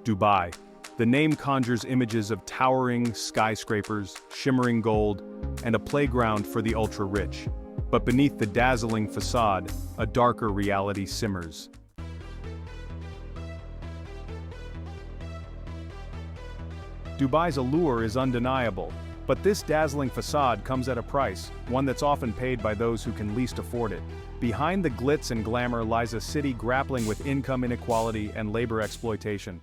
Dubai. The name conjures images of towering skyscrapers, shimmering gold, and a playground for the ultra-rich. But beneath the dazzling facade, a darker reality simmers. Dubai's allure is undeniable, but this dazzling facade comes at a price, one that's often paid by those who can least afford it. Behind the glitz and glamour lies a city grappling with income inequality and labor exploitation.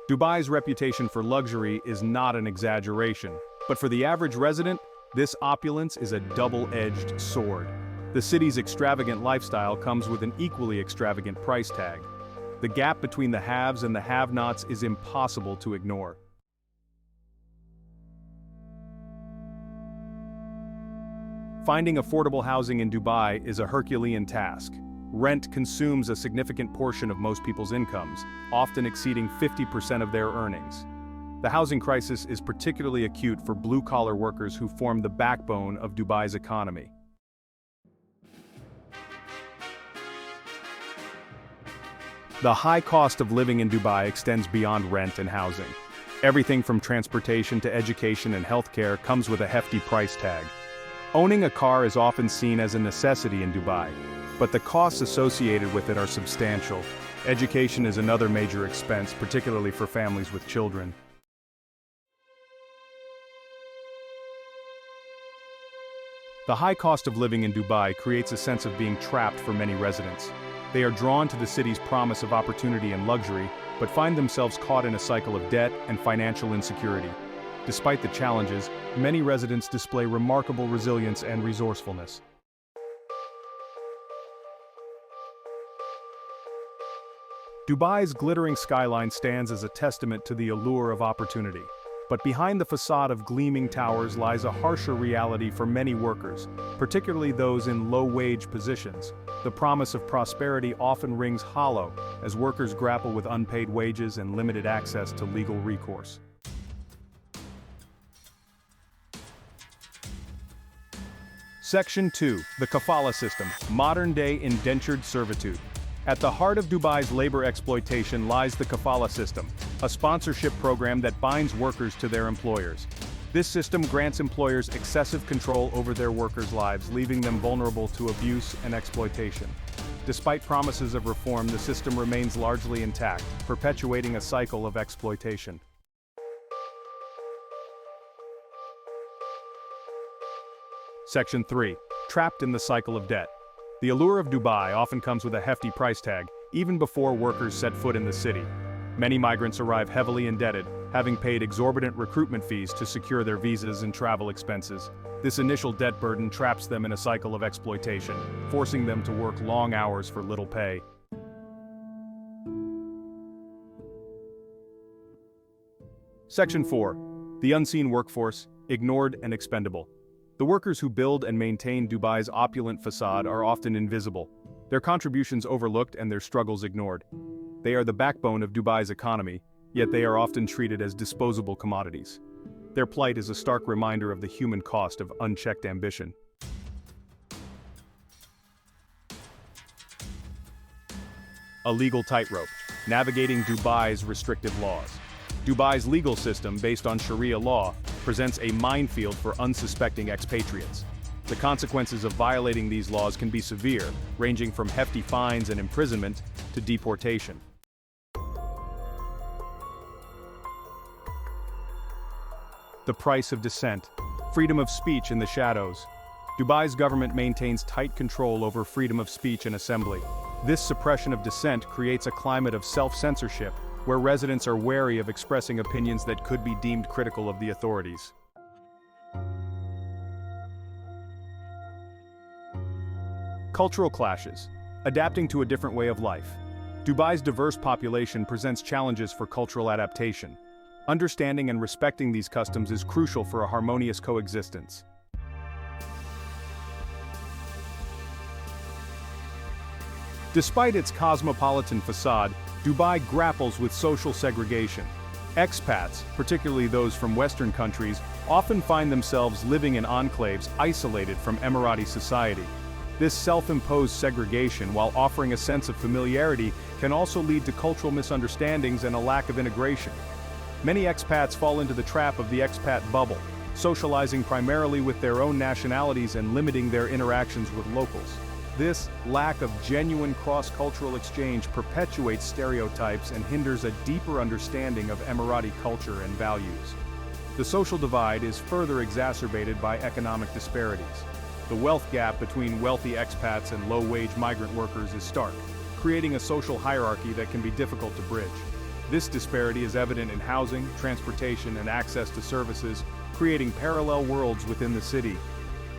Dubai's reputation for luxury is not an exaggeration, but for the average resident, this opulence is a double-edged sword. The city's extravagant lifestyle comes with an equally extravagant price tag. The gap between the haves and the have-nots is impossible to ignore. Finding affordable housing in Dubai is a Herculean task. Rent consumes a significant portion of most people's incomes, often exceeding 50% of their earnings. The housing crisis is particularly acute for blue-collar workers who form the backbone of Dubai's economy. The high cost of living in Dubai extends beyond rent and housing. Everything from transportation to education and healthcare comes with a hefty price tag. Owning a car is often seen as a necessity in Dubai, but the costs associated with it are substantial. Education is another major expense, particularly for families with children. The high cost of living in Dubai creates a sense of being trapped for many residents. They are drawn to the city's promise of opportunity and luxury, but find themselves caught in a cycle of debt and financial insecurity. Despite the challenges, many residents display remarkable resilience and resourcefulness. Dubai's glittering skyline stands as a testament to the allure of opportunity. But behind the facade of gleaming towers lies a harsher reality for many workers, particularly those in low-wage positions. The promise of prosperity often rings hollow as workers grapple with unpaid wages and limited access to legal recourse. Section 2. The kafala system, modern-day indentured servitude. At the heart of Dubai's labor exploitation lies the kafala system, a sponsorship program that binds workers to their employers. This system grants employers excessive control over their workers' lives, leaving them vulnerable to abuse and exploitation. Despite promises of reform, the system remains largely intact, perpetuating a cycle of exploitation. Section 3. Trapped in the cycle of debt. The allure of Dubai often comes with a hefty price tag, even before workers set foot in the city. Many migrants arrive heavily indebted, having paid exorbitant recruitment fees to secure their visas and travel expenses. This initial debt burden traps them in a cycle of exploitation, forcing them to work long hours for little pay. Section 4. The unseen workforce, ignored and expendable. The workers who build and maintain Dubai's opulent facade are often invisible, their contributions overlooked and their struggles ignored. They are the backbone of Dubai's economy, yet they are often treated as disposable commodities. Their plight is a stark reminder of the human cost of unchecked ambition. A legal tightrope, navigating Dubai's restrictive laws. Dubai's legal system, based on Sharia law, presents a minefield for unsuspecting expatriates. The consequences of violating these laws can be severe, ranging from hefty fines and imprisonment to deportation. The price of dissent. Freedom of speech in the shadows. Dubai's government maintains tight control over freedom of speech and assembly. This suppression of dissent creates a climate of self-censorship, where residents are wary of expressing opinions that could be deemed critical of the authorities. Cultural clashes. Adapting to a different way of life. Dubai's diverse population presents challenges for cultural adaptation. Understanding and respecting these customs is crucial for a harmonious coexistence. Despite its cosmopolitan facade, Dubai grapples with social segregation. Expats, particularly those from Western countries, often find themselves living in enclaves isolated from Emirati society. This self-imposed segregation, while offering a sense of familiarity, can also lead to cultural misunderstandings and a lack of integration. Many expats fall into the trap of the expat bubble, socializing primarily with their own nationalities and limiting their interactions with locals. This lack of genuine cross-cultural exchange perpetuates stereotypes and hinders a deeper understanding of Emirati culture and values. The social divide is further exacerbated by economic disparities. The wealth gap between wealthy expats and low-wage migrant workers is stark, creating a social hierarchy that can be difficult to bridge. This disparity is evident in housing, transportation, and access to services, creating parallel worlds within the city.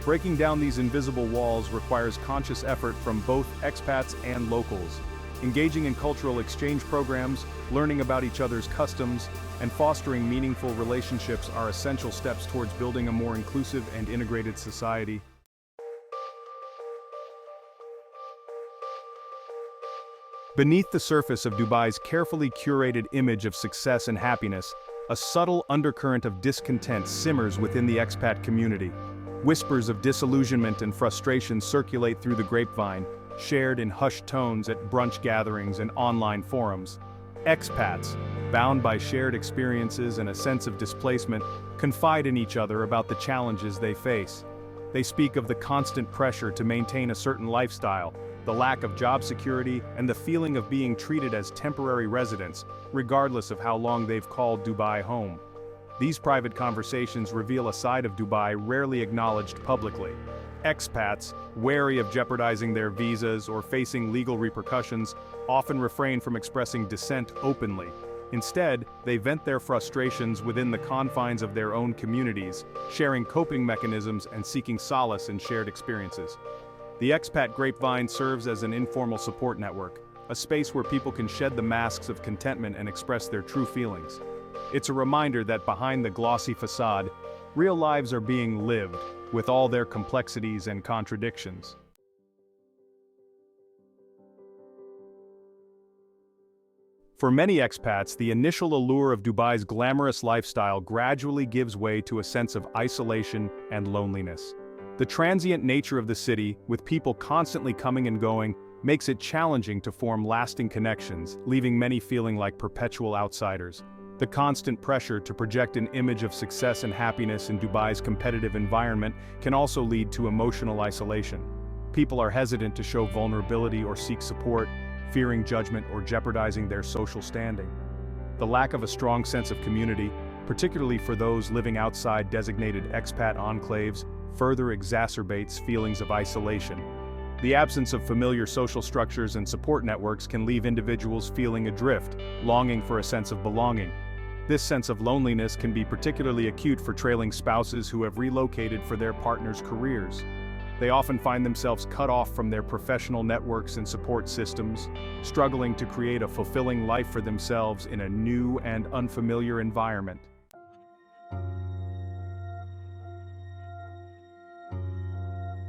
Breaking down these invisible walls requires conscious effort from both expats and locals. Engaging in cultural exchange programs, learning about each other's customs, and fostering meaningful relationships are essential steps towards building a more inclusive and integrated society. Beneath the surface of Dubai's carefully curated image of success and happiness, a subtle undercurrent of discontent simmers within the expat community. Whispers of disillusionment and frustration circulate through the grapevine, shared in hushed tones at brunch gatherings and online forums. Expats, bound by shared experiences and a sense of displacement, confide in each other about the challenges they face. They speak of the constant pressure to maintain a certain lifestyle, the lack of job security, and the feeling of being treated as temporary residents, regardless of how long they've called Dubai home. These private conversations reveal a side of Dubai rarely acknowledged publicly. Expats, wary of jeopardizing their visas or facing legal repercussions, often refrain from expressing dissent openly. Instead, they vent their frustrations within the confines of their own communities, sharing coping mechanisms and seeking solace in shared experiences. The expat grapevine serves as an informal support network, a space where people can shed the masks of contentment and express their true feelings. It's a reminder that behind the glossy facade, real lives are being lived, with all their complexities and contradictions. For many expats, the initial allure of Dubai's glamorous lifestyle gradually gives way to a sense of isolation and loneliness. The transient nature of the city, with people constantly coming and going, makes it challenging to form lasting connections, leaving many feeling like perpetual outsiders. The constant pressure to project an image of success and happiness in Dubai's competitive environment can also lead to emotional isolation. People are hesitant to show vulnerability or seek support, fearing judgment or jeopardizing their social standing. The lack of a strong sense of community, particularly for those living outside designated expat enclaves, further exacerbates feelings of isolation. The absence of familiar social structures and support networks can leave individuals feeling adrift, longing for a sense of belonging. This sense of loneliness can be particularly acute for trailing spouses who have relocated for their partner's careers. They often find themselves cut off from their professional networks and support systems, struggling to create a fulfilling life for themselves in a new and unfamiliar environment.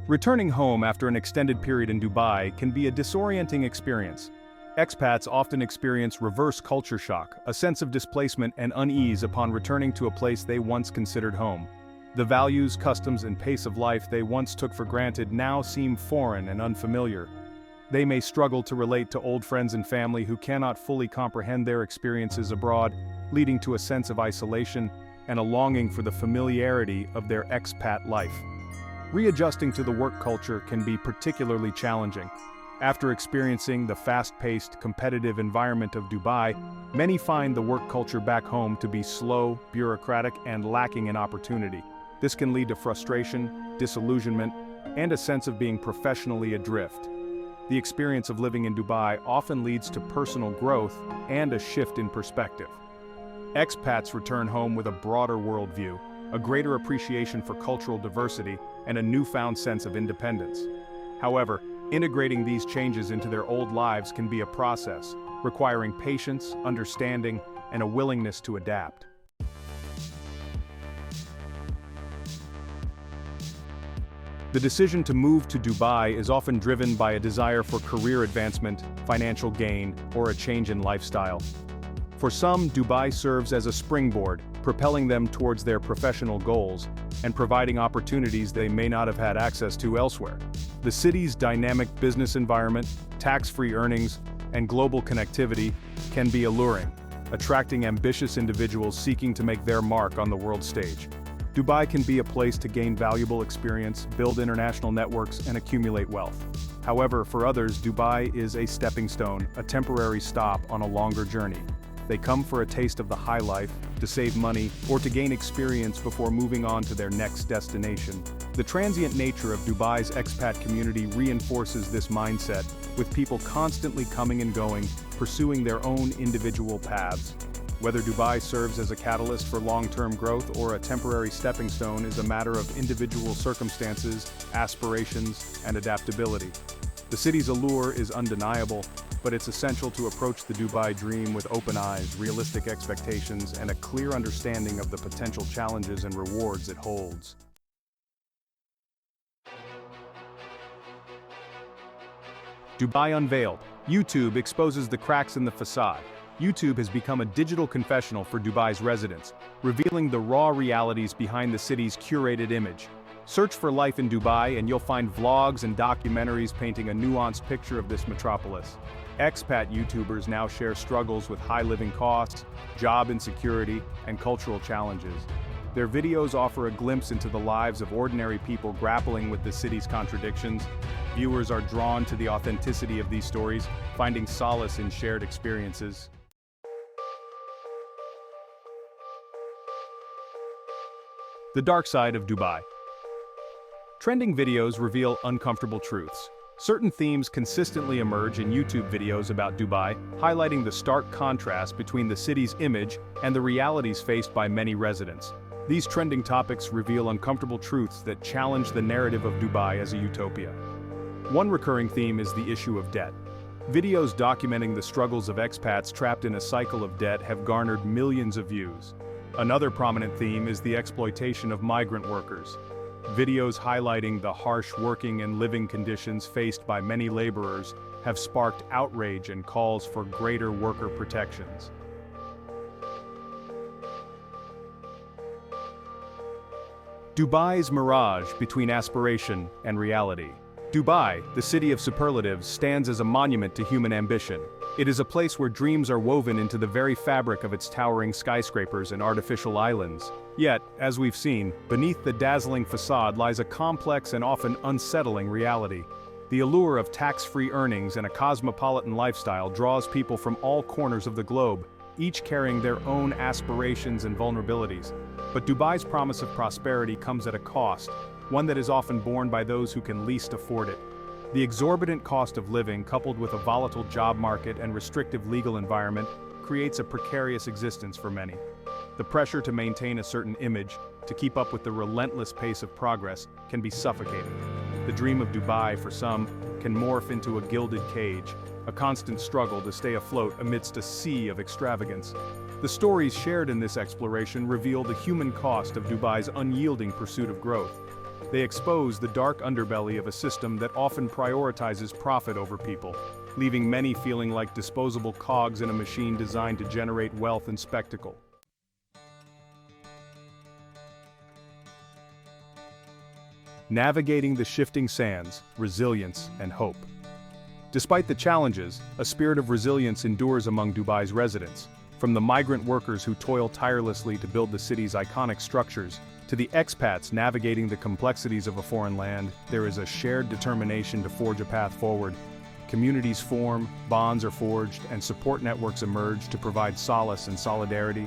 Returning home after an extended period in Dubai can be a disorienting experience. Expats often experience reverse culture shock, a sense of displacement and unease upon returning to a place they once considered home. The values, customs, and pace of life they once took for granted now seem foreign and unfamiliar. They may struggle to relate to old friends and family who cannot fully comprehend their experiences abroad, leading to a sense of isolation and a longing for the familiarity of their expat life. Readjusting to the work culture can be particularly challenging. After experiencing the fast-paced, competitive environment of Dubai, many find the work culture back home to be slow, bureaucratic, and lacking in opportunity. This can lead to frustration, disillusionment, and a sense of being professionally adrift. The experience of living in Dubai often leads to personal growth and a shift in perspective. Expats return home with a broader worldview, a greater appreciation for cultural diversity, and a newfound sense of independence. However, integrating these changes into their old lives can be a process, requiring patience, understanding, and a willingness to adapt. The decision to move to Dubai is often driven by a desire for career advancement, financial gain, or a change in lifestyle. For some, Dubai serves as a springboard, propelling them towards their professional goals and providing opportunities they may not have had access to elsewhere. The city's dynamic business environment, tax-free earnings, and global connectivity can be alluring, attracting ambitious individuals seeking to make their mark on the world stage. Dubai can be a place to gain valuable experience, build international networks, and accumulate wealth. However, for others, Dubai is a stepping stone, a temporary stop on a longer journey. They come for a taste of the high life, to save money, or to gain experience before moving on to their next destination. The transient nature of Dubai's expat community reinforces this mindset, with people constantly coming and going, pursuing their own individual paths. Whether Dubai serves as a catalyst for long-term growth or a temporary stepping stone is a matter of individual circumstances, aspirations, and adaptability. The city's allure is undeniable, but it's essential to approach the Dubai dream with open eyes, realistic expectations, and a clear understanding of the potential challenges and rewards it holds. Dubai Unveiled. YouTube exposes the cracks in the facade. YouTube has become a digital confessional for Dubai's residents, revealing the raw realities behind the city's curated image. Search for life in Dubai and you'll find vlogs and documentaries painting a nuanced picture of this metropolis. Expat YouTubers now share struggles with high living costs, job insecurity, and cultural challenges. Their videos offer a glimpse into the lives of ordinary people grappling with the city's contradictions. Viewers are drawn to the authenticity of these stories, finding solace in shared experiences. The dark side of Dubai. Trending videos reveal uncomfortable truths. Certain themes consistently emerge in YouTube videos about Dubai, highlighting the stark contrast between the city's image and the realities faced by many residents. These trending topics reveal uncomfortable truths that challenge the narrative of Dubai as a utopia. One recurring theme is the issue of debt. Videos documenting the struggles of expats trapped in a cycle of debt have garnered millions of views. Another prominent theme is the exploitation of migrant workers. Videos highlighting the harsh working and living conditions faced by many laborers have sparked outrage and calls for greater worker protections. Dubai's mirage between aspiration and reality. Dubai, the city of superlatives, stands as a monument to human ambition. It is a place where dreams are woven into the very fabric of its towering skyscrapers and artificial islands. Yet, as we've seen, beneath the dazzling facade lies a complex and often unsettling reality. The allure of tax-free earnings and a cosmopolitan lifestyle draws people from all corners of the globe, each carrying their own aspirations and vulnerabilities. But Dubai's promise of prosperity comes at a cost, one that is often borne by those who can least afford it. The exorbitant cost of living, coupled with a volatile job market and restrictive legal environment, creates a precarious existence for many. The pressure to maintain a certain image, to keep up with the relentless pace of progress, can be suffocating. The dream of Dubai, for some, can morph into a gilded cage, a constant struggle to stay afloat amidst a sea of extravagance. The stories shared in this exploration reveal the human cost of Dubai's unyielding pursuit of growth. They expose the dark underbelly of a system that often prioritizes profit over people, leaving many feeling like disposable cogs in a machine designed to generate wealth and spectacle. Navigating the shifting sands, resilience, and hope. Despite the challenges, a spirit of resilience endures among Dubai's residents. From the migrant workers who toil tirelessly to build the city's iconic structures, to the expats navigating the complexities of a foreign land, there is a shared determination to forge a path forward. Communities form, bonds are forged, and support networks emerge to provide solace and solidarity.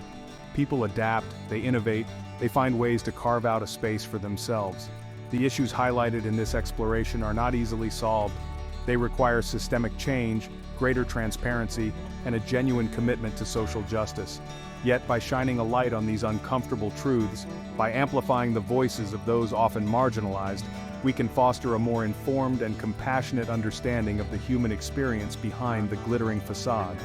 People adapt, they innovate, they find ways to carve out a space for themselves. The issues highlighted in this exploration are not easily solved. They require systemic change, greater transparency, and a genuine commitment to social justice. Yet by shining a light on these uncomfortable truths, by amplifying the voices of those often marginalized, we can foster a more informed and compassionate understanding of the human experience behind the glittering facade.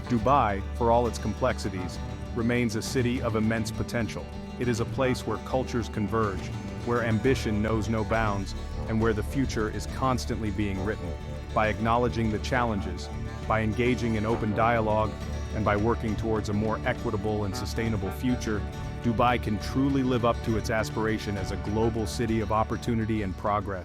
Dubai, for all its complexities, remains a city of immense potential. It is a place where cultures converge, where ambition knows no bounds, and where the future is constantly being written. By acknowledging the challenges, by engaging in open dialogue, And by working towards a more equitable and sustainable future, Dubai can truly live up to its aspiration as a global city of opportunity and progress.